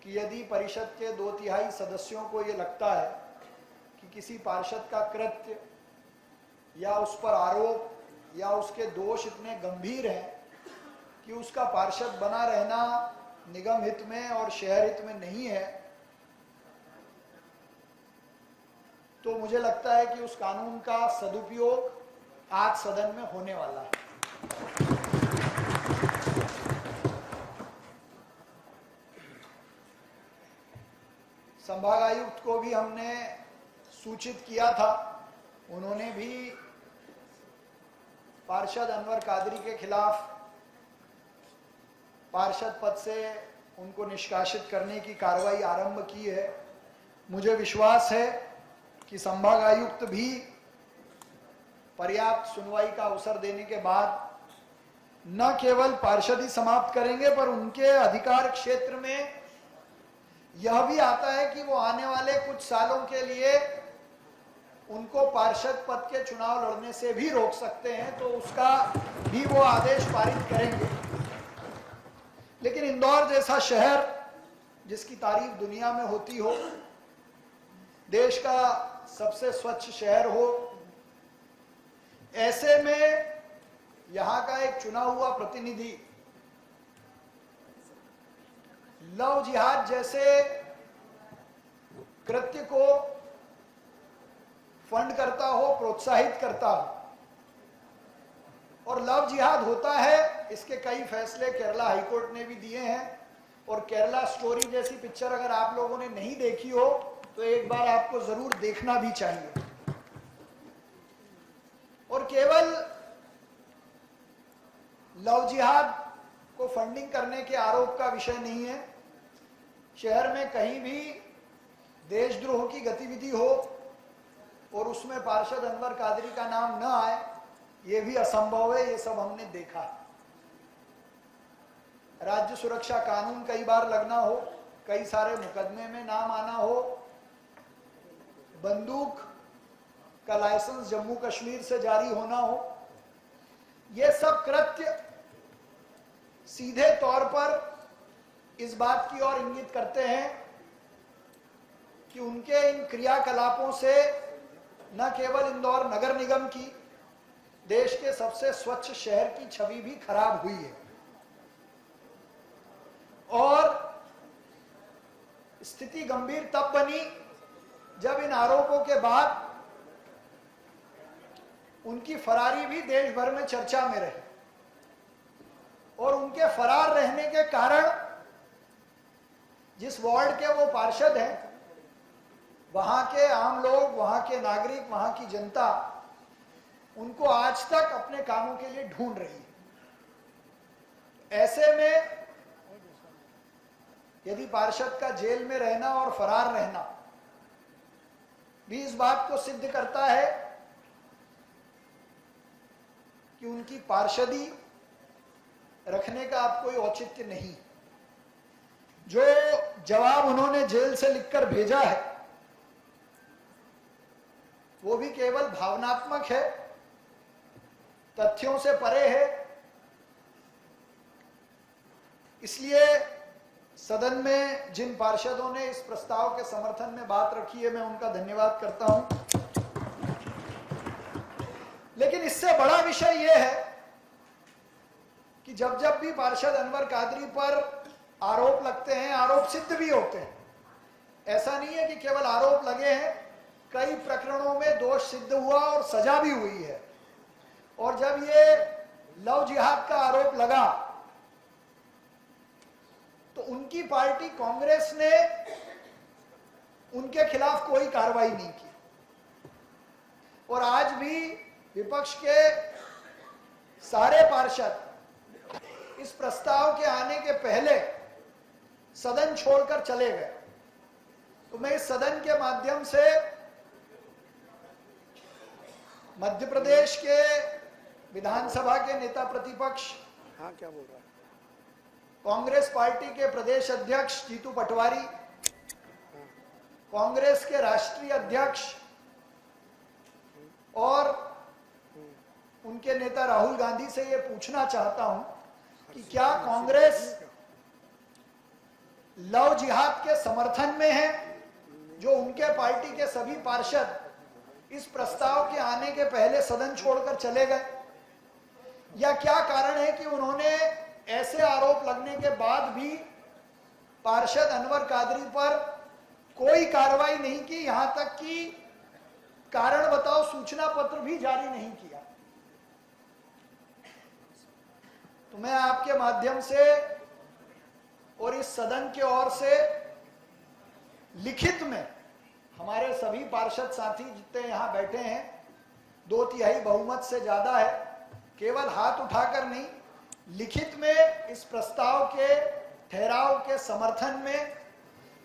कि यदि परिषद के 2/3 सदस्यों को ये लगता है कि किसी पार्षद का कृत्य या उस पर आरोप या उसके दोष इतने गंभीर हैं कि उसका पार्षद बना रहना निगम हित में और शहर हित में नहीं है, तो मुझे लगता है कि उस कानून का सदुपयोग आज सदन में होने वाला है। संभागायुक्त को भी हमने सूचित किया था, उन्होंने भी पार्षद अनवर कादरी के खिलाफ पार्षद पद से उनको निष्कासित करने की कार्रवाई आरंभ की है। मुझे विश्वास है कि संभागायुक्त भी पर्याप्त सुनवाई का अवसर देने के बाद न केवल पार्षदी समाप्त करेंगे, पर उनके अधिकार क्षेत्र में यह भी आता है कि वो आने वाले कुछ सालों के लिए उनको पार्षद पद के चुनाव लड़ने से भी रोक सकते हैं, तो उसका भी वो आदेश पारित करेंगे। लेकिन इंदौर जैसा शहर जिसकी तारीफ दुनिया में होती हो, देश का सबसे स्वच्छ शहर हो, ऐसे में यहां का एक चुना हुआ प्रतिनिधि लव जिहाद जैसे कृत्य को फंड करता हो, प्रोत्साहित करता हो, और लव जिहाद होता है, इसके कई फैसले केरला हाईकोर्ट ने भी दिए हैं। और केरला स्टोरी जैसी पिक्चर अगर आप लोगों ने नहीं देखी हो तो एक बार आपको जरूर देखना भी चाहिए। और केवल लव जिहाद को फंडिंग करने के आरोप का विषय नहीं है, शहर में कहीं भी देशद्रोह की गतिविधि हो और उसमें पार्षद अनवर कादरी का नाम न आए, ये भी असंभव है। ये सब हमने देखा। राज्य सुरक्षा कानून कई बार लगना हो, कई सारे मुकदमे में नाम आना हो, बंदूक का लाइसेंस जम्मू कश्मीर से जारी होना हो, ये सब कृत्य सीधे तौर पर इस बात की ओर इंगित करते हैं कि उनके इन क्रियाकलापों से न केवल इंदौर नगर निगम की, देश के सबसे स्वच्छ शहर की छवि भी खराब हुई है। और स्थिति गंभीर तब बनी जब इन आरोपों के बाद उनकी फरारी भी देश भर में चर्चा में रही, और उनके फरार रहने के कारण जिस वार्ड के वो पार्षद हैं, वहां के आम लोग, वहां के नागरिक, वहां की जनता उनको आज तक अपने कामों के लिए ढूंढ रही है। ऐसे में यदि पार्षद का जेल में रहना और फरार रहना भी इस बात को सिद्ध करता है कि उनकी पार्षदी रखने का अब कोई औचित्य नहीं। जो जवाब उन्होंने जेल से लिखकर भेजा है वो भी केवल भावनात्मक है, तथ्यों से परे है। इसलिए सदन में जिन पार्षदों ने इस प्रस्ताव के समर्थन में बात रखी है, मैं उनका धन्यवाद करता हूं। लेकिन इससे बड़ा विषय यह है कि जब जब भी पार्षद अनवर कादरी पर आरोप लगते हैं, आरोप सिद्ध भी होते हैं। ऐसा नहीं है कि केवल आरोप लगे हैं, कई प्रकरणों में दोष सिद्ध हुआ और सजा भी हुई है। और जब ये लव जिहाद का आरोप लगा तो उनकी पार्टी कांग्रेस ने उनके खिलाफ कोई कार्रवाई नहीं की, और आज भी विपक्ष के सारे पार्षद इस प्रस्ताव के आने के पहले सदन छोड़कर चले गए। तो मैं इस सदन के माध्यम से मध्य प्रदेश के विधानसभा के नेता प्रतिपक्ष, हाँ क्या बोल रहा है, कांग्रेस पार्टी के प्रदेश अध्यक्ष जीतू पटवारी, कांग्रेस के राष्ट्रीय अध्यक्ष और उनके नेता राहुल गांधी से ये पूछना चाहता हूं कि क्या कांग्रेस लव जिहाद के समर्थन में है, जो उनके पार्टी के सभी पार्षद इस प्रस्ताव के आने के पहले सदन छोड़कर चले गए, या क्या कारण है कि उन्होंने ऐसे आरोप लगने के बाद भी पार्षद अनवर कादरी पर कोई कार्रवाई नहीं की, यहां तक कि कारण बताओ सूचना पत्र भी जारी नहीं किया। तो मैं आपके माध्यम से और इस सदन की ओर से लिखित में हमारे सभी पार्षद साथी जितने यहां बैठे हैं, 2/3 बहुमत से ज्यादा है, केवल हाथ उठाकर नहीं, लिखित में इस प्रस्ताव के ठहराव के समर्थन में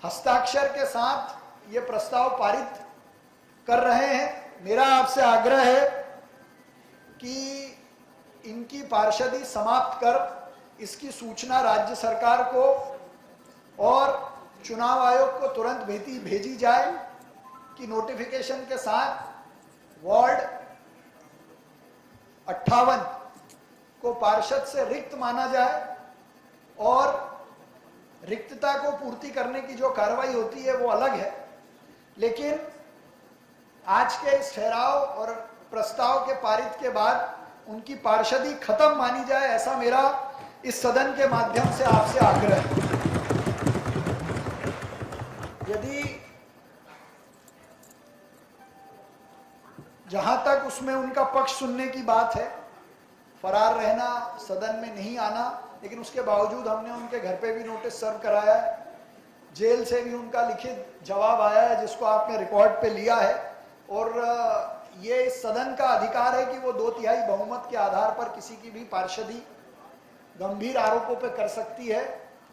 हस्ताक्षर के साथ ये प्रस्ताव पारित कर रहे हैं। मेरा आपसे आग्रह है कि इनकी पार्षदी समाप्त कर इसकी सूचना राज्य सरकार को और चुनाव आयोग को तुरंत भेजी जाए कि नोटिफिकेशन के साथ वार्ड 58 को पार्षद से रिक्त माना जाए और रिक्तता को पूर्ति करने की जो कार्रवाई होती है वो अलग है, लेकिन आज के इस ठहराव और प्रस्ताव के पारित के बाद उनकी पार्षदी खत्म मानी जाए, ऐसा मेरा इस सदन के माध्यम से आपसे आग्रह है। यदि जहां तक उसमें उनका पक्ष सुनने की बात है, फरार रहना, सदन में नहीं आना, लेकिन उसके बावजूद हमने उनके घर पे भी नोटिस सर्व कराया है, जेल से भी उनका लिखित जवाब आया है जिसको आपने रिकॉर्ड पे लिया है, और ये इस सदन का अधिकार है कि वो 2/3 बहुमत के आधार पर किसी की भी पार्षदी गंभीर आरोपों पे कर सकती है।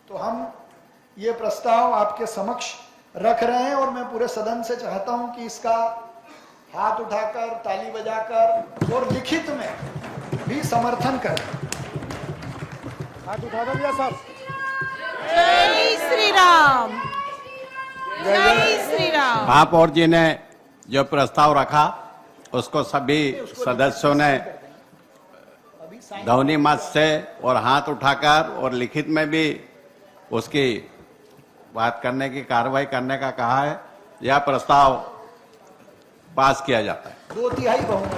तो हम ये प्रस्ताव आपके समक्ष रख रहे हैं और मैं पूरे सदन से चाहता हूं कि इसका हाथ उठाकर, ताली बजाकर और लिखित में भी समर्थन करें। हाथ उठा दो भैया साहब। जय श्री राम, जय श्री राम। महापौर जी ने जो प्रस्ताव रखा उसको सभी सदस्यों ने ध्वनि मत से और हाथ उठाकर और लिखित में भी उसकी बात करने की कार्रवाई करने का कहा है। यह प्रस्ताव पास किया जाता है 2/3 बहुमत।